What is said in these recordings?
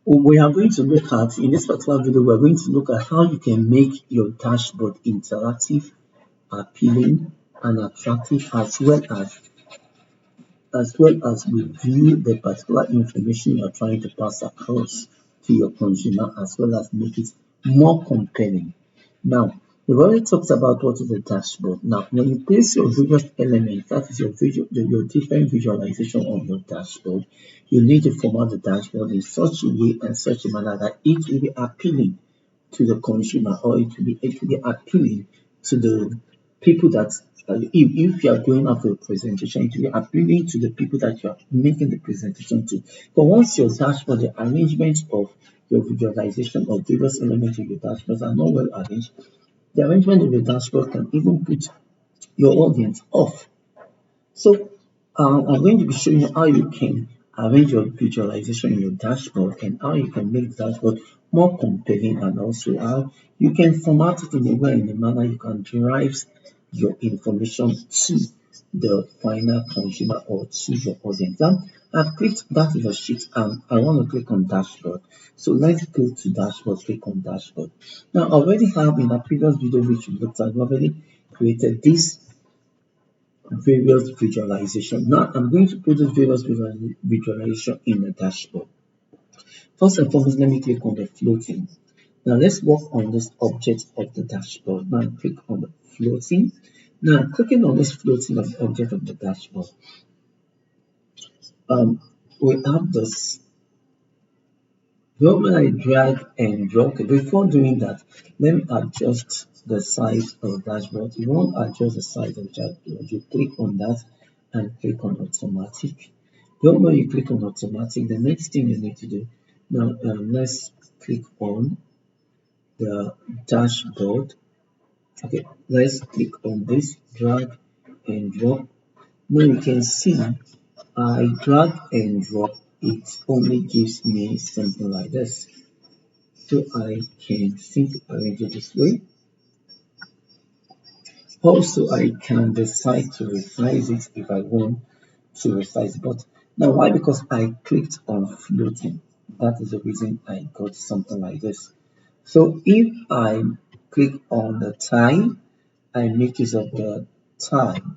We are going to look at, in this particular video, we're going to look at how you can make your dashboard interactive, appealing, and attractive, as review the particular information you're trying to pass across to your consumer, as well as make it more compelling. Now, we've already talked about what is a dashboard. Now, when you place your various elements, that is your different visualization on your dashboard, you need to format the dashboard in such a way and such a manner that it will be appealing to the consumer, or it will be appealing to the people that if you are going after a presentation, it will be appealing to the people that you are making the presentation to. But once your dashboard, the arrangement of your visualization of various elements of your dashboard are not well arranged, the arrangement of your dashboard can even put your audience off. So I'm going to be showing you how you can arrange your visualization in your dashboard, and how you can make the dashboard more compelling, and also how you can format it in a way, in a manner you can derive your information to the final consumer or to your audience. Now, I've clicked, that is a sheet, and I want to click on dashboard. So let's go to dashboard, click on dashboard. Now, I already have, in a previous video which we looked at, I've already created this various visualization. Now I'm going to put this various visualization in the dashboard. First and foremost, let me click on the floating. Now let's work on this object of the dashboard. Now click on the floating. Now clicking on this floating of the object of the dashboard, we have this. When I drag and drop, okay, before doing that, let me adjust the size of the dashboard. If you want to adjust the size of the dashboard, you click on that and click on automatic. When you click on automatic, the next thing you need to do now, let's click on the dashboard. Okay, let's click on this, drag and drop. Now you can see I drag and drop, it only gives me something like this. So I can simply arrange it this way. Also, I can decide to resize it if I want to resize it. But now why? Because I clicked on floating. That is the reason I got something like this. So if I click on the time, I make use of the time.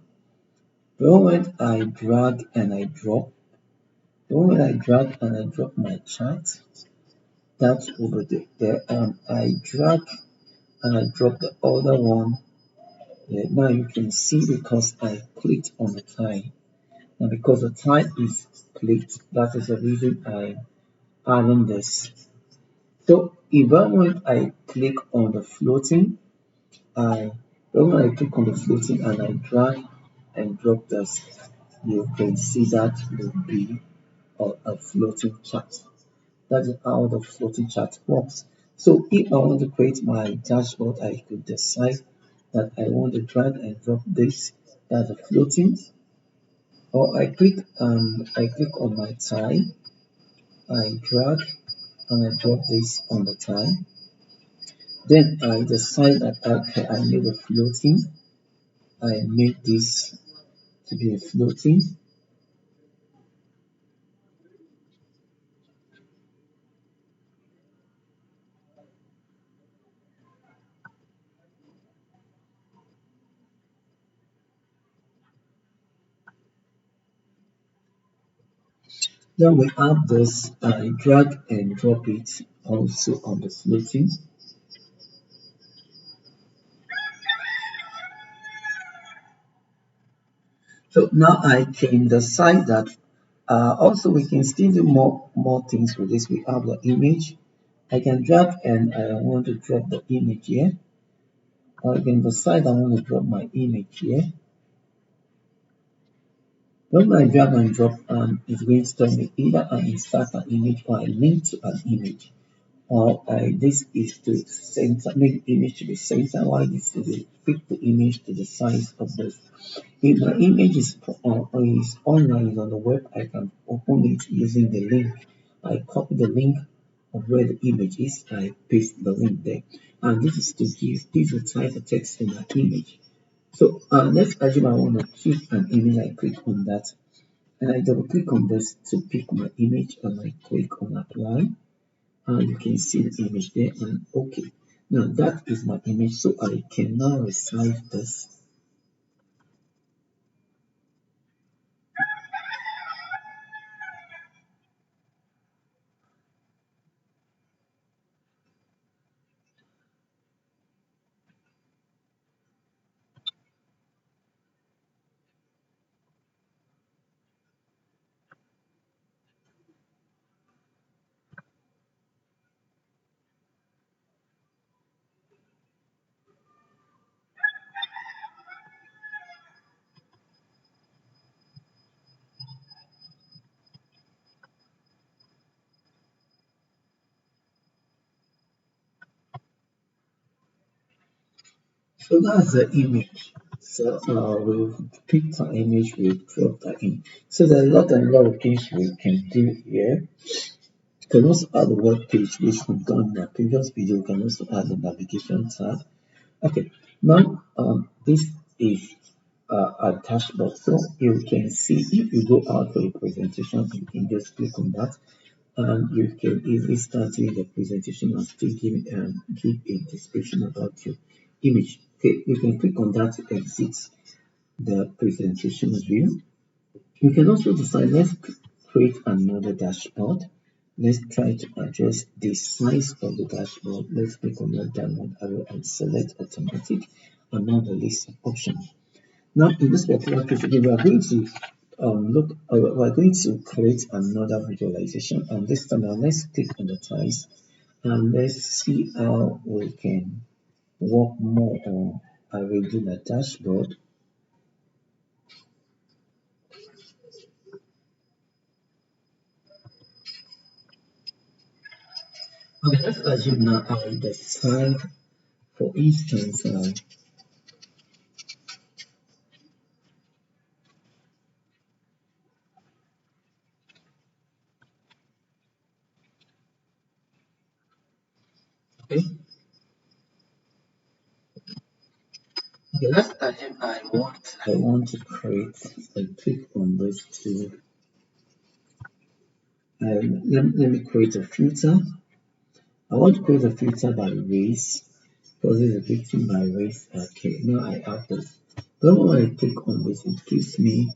The moment I drag and I drop, my chart, that over there, I drag and I drop the other one. Yeah, now you can see because I clicked on the time. Now because the time is clicked, that is the reason I'm adding this. So if I click on the floating, when I click on the floating and I drag and drop this, you can see that will be a floating chart. That is how the floating chart works. So if I want to create my dashboard, I could decide that I want to drag and drop this, that's a floating, or I click on my time, I drag and I drop this on the time. Then I decide that okay, I need a floating. I make this to be a floating. Then we have this, I drag and drop it also on the floating. So now I can decide that also we can still do more things with this. We have the image. I can drag and I want to drop the image here. Or I can decide I want to drop my image here. When I drag and drop, it's going to tell me either I insert an image or I link to an image. Or this is to center, make the image to be center, while this is to fit the image to the size of this. If the image is online, is on the web, I can open it using the link. I copy the link of where the image is, I paste the link there. And this is to give this the type of text in the image. So let's assume I want to keep an image. I click on that and I double click on this to pick my image and I click on apply. and you can see the image there. And okay, now that is my image, so I can now resize this. So that's the image. So we've picked our image, we've dropped that in. So there are a lot of things we can do here. You can also add a web page, which we've done in the previous video. You can also add the navigation tab. Okay, now this is a dashboard. So you can see if you go out for a presentation, you can just click on that and you can easily start doing the presentation and still give a description about your image. Okay, you can click on that to exit the presentation view. You can also decide, let's create another dashboard. Let's try to adjust the size of the dashboard. Let's click on the downward arrow and select automatic and now the list of options. Now in this particular case, again, we are going to we're going to create another visualization, and this time now let's click on the tiles and let's see how we can work more on arranging a dashboard. Okay, let's assume now I decide, for instance, okay, okay, let's assume I want to create a click on this to let me create a filter. I want to create a filter by race because it's a victim by race. Okay, now I have this. Then when I click on this, it gives me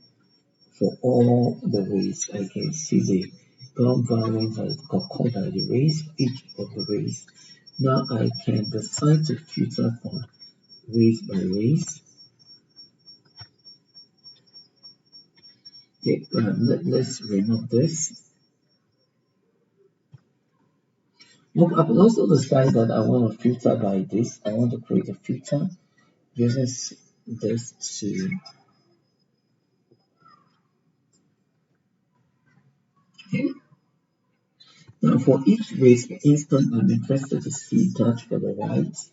for all the race. I can see the gun violence that is caused by the race, each of the race. Now I can decide to filter from race by race. Okay, let's remove this. Look, I can also decide that I want to filter by this. I want to create a filter using this to. Okay. Now for each race, for instance, I'm interested to see that for the whites.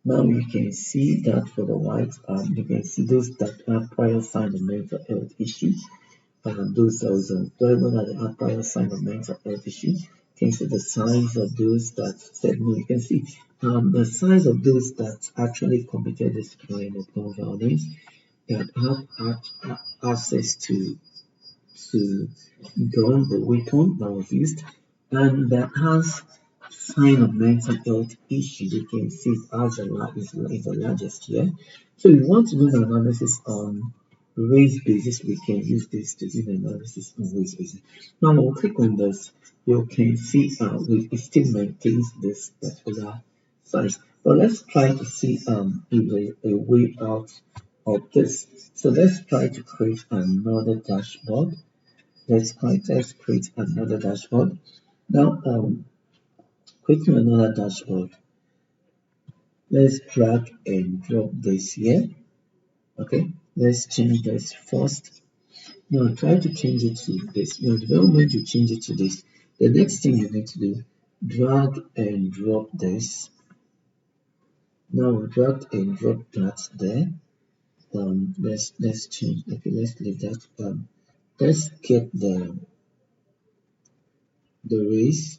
Now you can see that for the whites, you can see those that have prior sign of mental health issues. Those are employment that have prior sign of mental health issues. You can see the size of those that said no. You can see the size of those that actually committed this crime of gun violence that have access to gun, the weapon that was used, and that has sign of mental health issue. You can see it as is the largest here. So if you want to do an analysis on race basis, we can use this to do an analysis on race basis. Now we'll click on this. You can see it still maintains this particular size. But let's try to see a way out of this. So let's try to create another dashboard. Let's create another dashboard. Now creating another dashboard. Let's drag and drop this here. Okay, let's change this first. Now try to change it to this. Now the moment you change it to this, the next thing you need to do, drag and drop this. Now we dragged and drop that there. Let's change. Okay, let's leave that. Let's get the race.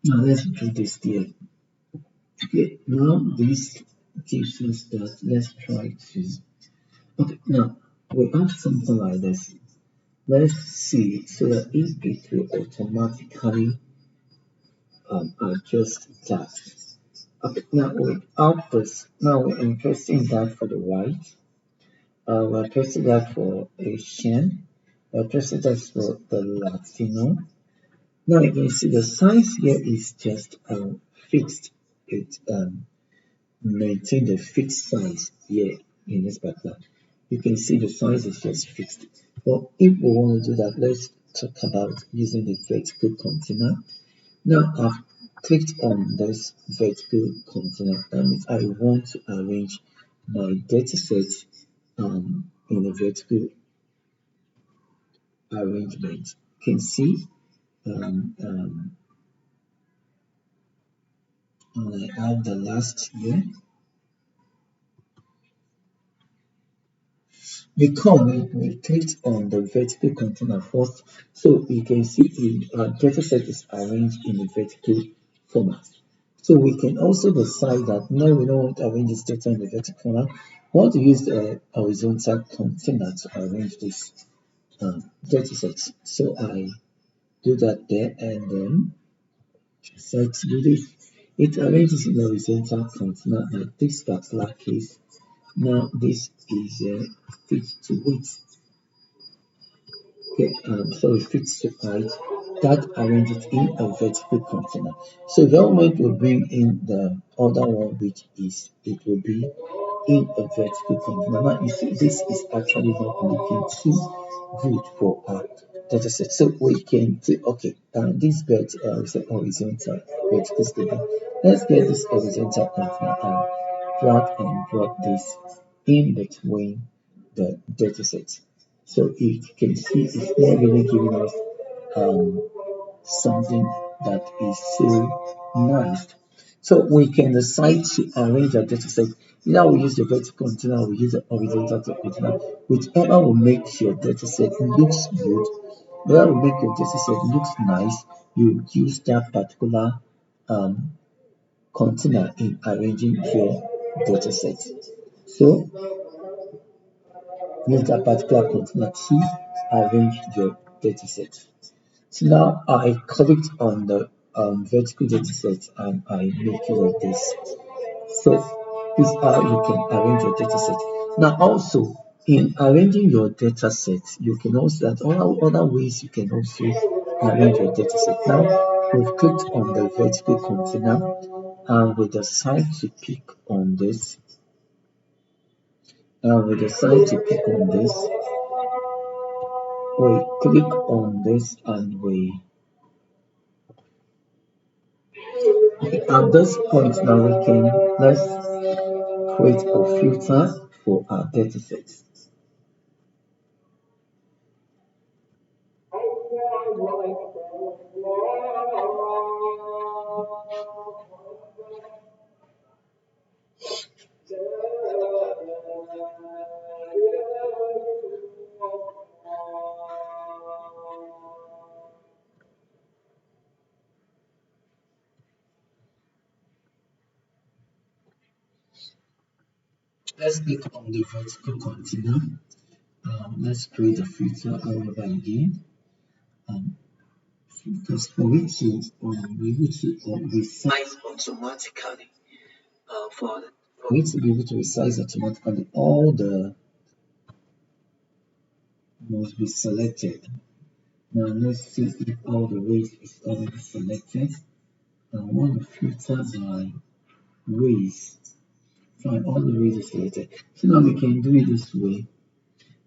Now let's do this there. Okay, now this gives us that. Let's try to. Okay, now we have something like this. Let's see so that if it will automatically adjust that. Okay, now we outputs. Now we're interesting that for the right. We're pressing that for Asian. We're pressing that for the Latino. Now you can see the size here is just fixed. It maintain the fixed size here in this particular. You can see the size is just fixed. But if we want to do that, let's talk about using the vertical container. Now I've clicked on this vertical container. That means I want to arrange my dataset in a vertical arrangement. You can see um, um, I have the last year. We clicked on the vertical container first, so you can see the dataset is arranged in a vertical format. So we can also decide that no, we don't want to arrange this data in the vertical format. We want to use the horizontal container to arrange this dataset. So I do that there and then decide to do this. It arranges in the horizontal container like this particular case. Now this is fit to width. Okay, so it fits the height that arrange it in a vertical container. So the element will bring in the other one, which is it will be in a vertical container. Now you see this is actually not looking too good for our data set. So we can say, okay, this get say horizontal vertical stable. Let's get this horizontal container and drag and drop this in between the data sets. So you can see it's not really giving us um, something that is so nice. So we can decide to arrange our data set. Either we use the vertical container, we use the horizontal container, whichever will make your data set looks good, whatever will make your data set looks nice, you use that particular um, container in arranging your data set. So use that particular container to arrange your data set. So now I clicked on the vertical data set and I make use of this. So this is how you can arrange your data set. Now also in arranging your data set, you can also add other ways you can also arrange your data set. Now we've clicked on the vertical container and we decide to pick on this. And we decide to pick on this. We click on this and we at this point now we can let's create a filter for our datasets. Let's click on the vertical container. Let's create a filter all over again. Um, because for it to be able to resize automatically, for it to be able to resize automatically, all the must be selected. Now let's see if all the ways is already selected. I want to filter by ways. Fine, all the ways is selected. So now we can do it this way.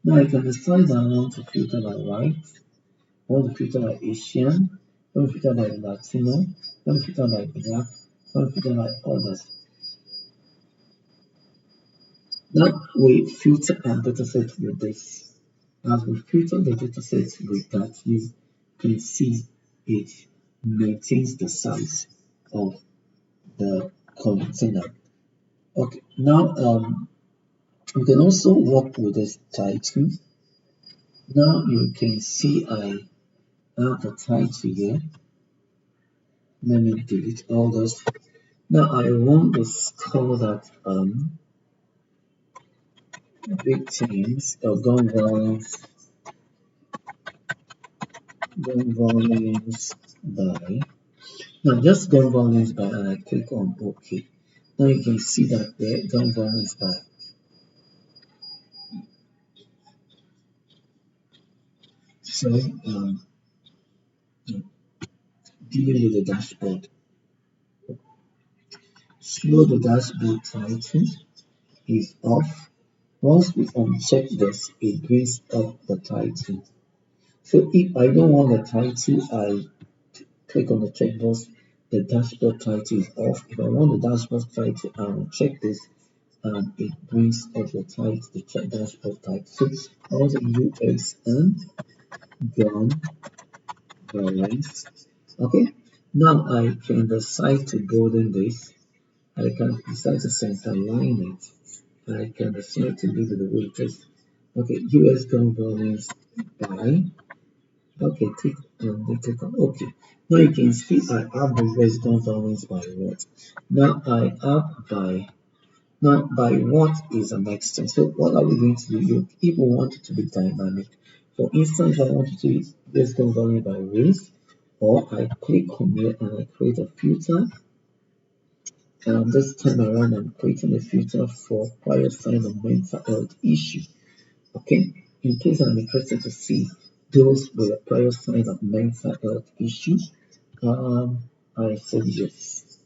Now I can decide that I want to filter by white, I want to filter by Asian, I want to filter by Latino, I want to filter by black, I want to filter by others. Now we filter our dataset with this. As we filter the dataset with that, you can see it maintains the size of the container. Okay, now we can also work with this title. Now you can see I have the title here. Let me delete all those. Now I want to call that victims of gun violence gun volumes by. Now just gun volumes by, and I click on OK. Now you can see that there gun volumes by. So dealing with the dashboard. Show the dashboard title is off. Once we uncheck this, it brings up the title. So if I don't want the title, I click on the checkbox. The dashboard title is off. If I want the dashboard title, I will check this and it brings up the title, the check dashboard title. So I want the UX and gun balance. Okay. Now I can decide to broaden this. I can decide to center line it. I can decide to leave it the way it is. Okay, US gun balance by. Okay, click on OK. Now you can see I have the US gun balance by what. Now I have by. Now by what is the next thing. So what are we going to do? If we want it to be dynamic. For instance, I want to do US gun balance by race, or I click on here and I create a filter. And this time around, I'm creating a filter for prior sign of mental health issue. Okay, in case I'm interested to see those with a prior sign of mental health issue, I said yes.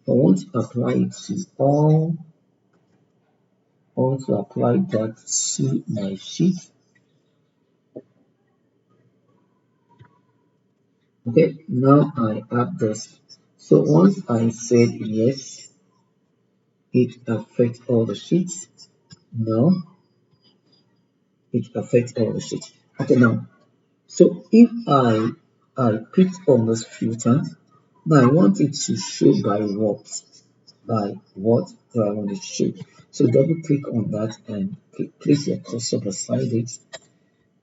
I want to apply it to all. I want to apply that to my sheet. Okay, now I add this. So once I said yes, it affects all the sheets. No, it affects all the sheets. Okay, now so if I picked on this filter, now I want it to show by what? By what do I want it to show? So double click on that and place your cursor beside it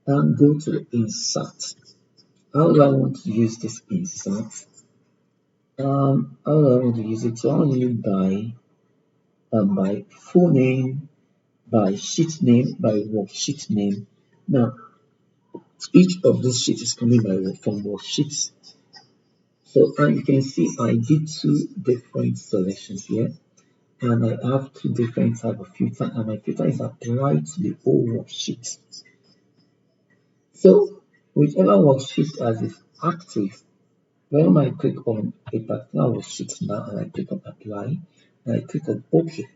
and go to insert. How do I want to use this insert? How do I want to use it? So I want to use by full name, by sheet name, by worksheet name. Now each of these sheets is coming by from worksheets. So and you can see I did two different selections here, and I have two different type of filter, and my filter is applied to the whole worksheet. So whichever worksheet as is active, when I click on a particular worksheet now and I click on apply and I click on OK,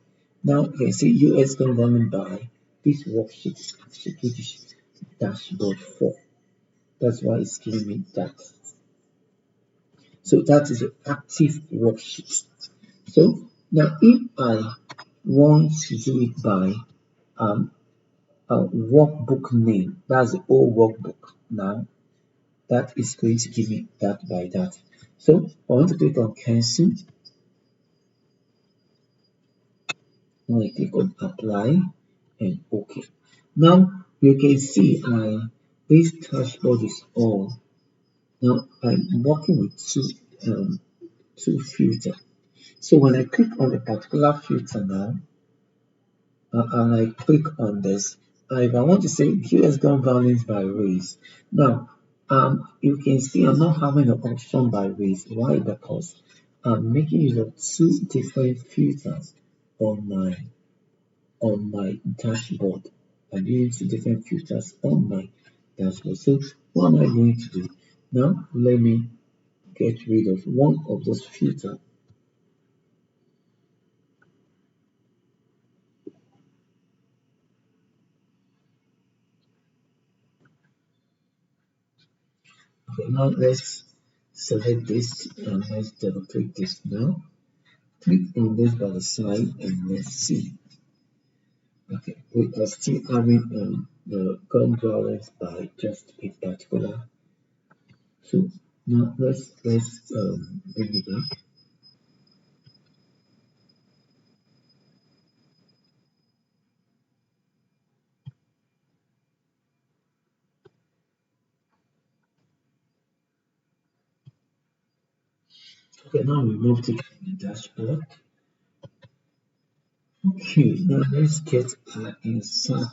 now you can see US government by this worksheet is active, which is dashboard 4. That's why it's giving me that. So that is an active worksheet. So now if I want to do it by workbook name, that's the old workbook. Now that is going to give me that by that. So I want to click on cancel. Now I click on apply and OK. Now you can see this dashboard is all. Now I'm working with two filters. So when I click on a particular filter now, and I click on this, if I want to say US gun violence by race, now you can see I'm not having an option by race. Why? Because I'm making use of two different filters on my dashboard. I'm using two different filters on my dashboard. So what am I going to do? Now let me get rid of one of those filters. Okay, now let's select this and let's double click this now. Click on this by the side and let's see. Okay, we are still having the gun violence by just a particular. So now let's bring it back. Okay, now we moved it from the dashboard. Okay, now let's get our insert